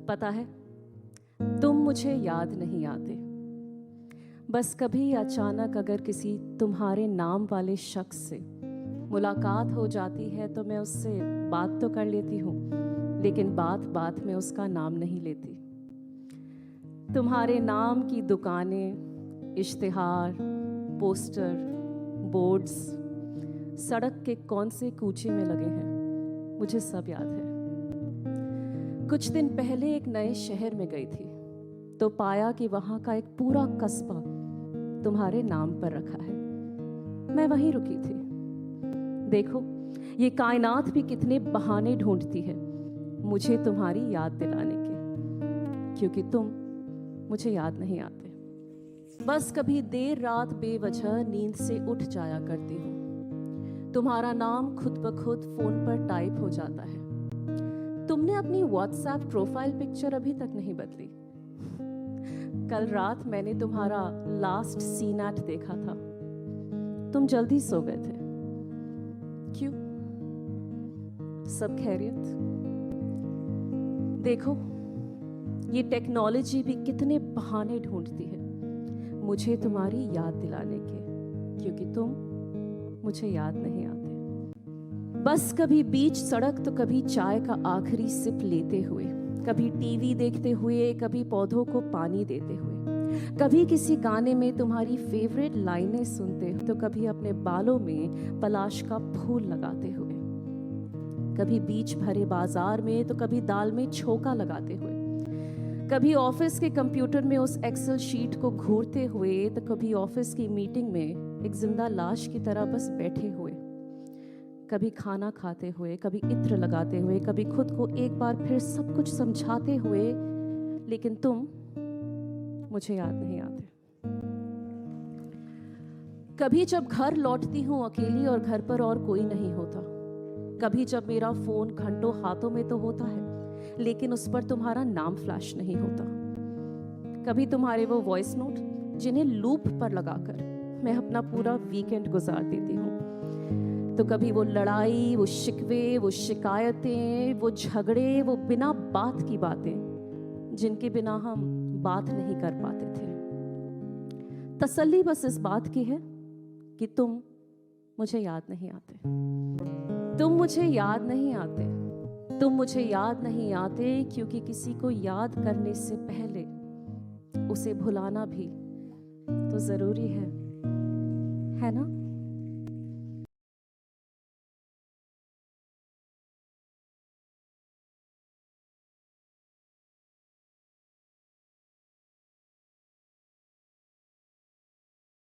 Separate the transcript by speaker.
Speaker 1: पता है, तुम मुझे याद नहीं आते। बस कभी अचानक अगर किसी तुम्हारे नाम वाले शख्स से मुलाकात हो जाती है तो मैं उससे बात तो कर लेती हूँ, लेकिन बात बात में उसका नाम नहीं लेती। तुम्हारे नाम की दुकानें, इश्तिहार, पोस्टर, बोर्ड्स सड़क के कौन से कूचे में लगे हैं, मुझे सब याद है। कुछ दिन पहले एक नए शहर में गई थी तो पाया कि वहाँ का एक पूरा कस्बा तुम्हारे नाम पर रखा है। मैं वहीं रुकी थी। देखो, ये कायनात भी कितने बहाने ढूंढती है मुझे तुम्हारी याद दिलाने के, क्योंकि तुम मुझे याद नहीं आते। बस कभी देर रात बेवजह नींद से उठ जाया करती हूँ। तुम्हारा नाम खुद ब खुद फोन पर टाइप हो जाता है। तुमने अपनी व्हाट्सएप प्रोफाइल पिक्चर अभी तक नहीं बदली। कल रात मैंने तुम्हारा लास्ट सीन एट देखा था। तुम जल्दी सो गए थे। क्यों? सब खैरियत? देखो, ये टेक्नोलॉजी भी कितने बहाने ढूंढती है मुझे तुम्हारी याद दिलाने के, क्योंकि तुम मुझे याद नहीं आते। बस कभी बीच सड़क तो कभी चाय का आखिरी सिप लेते हुए, कभी टीवी देखते हुए, कभी पौधों को पानी देते हुए, कभी किसी गाने में तुम्हारी फेवरेट लाइनें सुनते हुए, तो कभी अपने बालों में पलाश का फूल लगाते हुए, कभी बीच भरे बाजार में तो कभी दाल में छोका लगाते हुए, कभी ऑफिस के कंप्यूटर में उस एक्सेल शीट को घूरते हुए, तो कभी ऑफिस की मीटिंग में एक जिंदा लाश की तरह बस बैठे हुए, कभी खाना खाते हुए, कभी इत्र लगाते हुए, कभी खुद को एक बार फिर सब कुछ समझाते हुए, लेकिन तुम मुझे याद नहीं आते। कभी जब घर लौटती हूँ अकेली और घर पर और कोई नहीं होता, कभी जब मेरा फोन घंटों हाथों में तो होता है लेकिन उस पर तुम्हारा नाम फ्लैश नहीं होता, कभी तुम्हारे वो वॉइस नोट जिन्हें लूप पर लगाकर मैं अपना पूरा वीकेंड गुजार देती हूँ, तो कभी वो लड़ाई, वो शिकवे, वो शिकायतें, वो झगड़े, वो बिना बात की बातें जिनके बिना हम बात नहीं कर पाते थे। तसल्ली बस इस बात की है कि तुम मुझे याद नहीं आते। तुम मुझे याद नहीं आते। तुम मुझे याद नहीं आते, क्योंकि किसी को याद करने से पहले उसे भुलाना भी तो जरूरी है ना?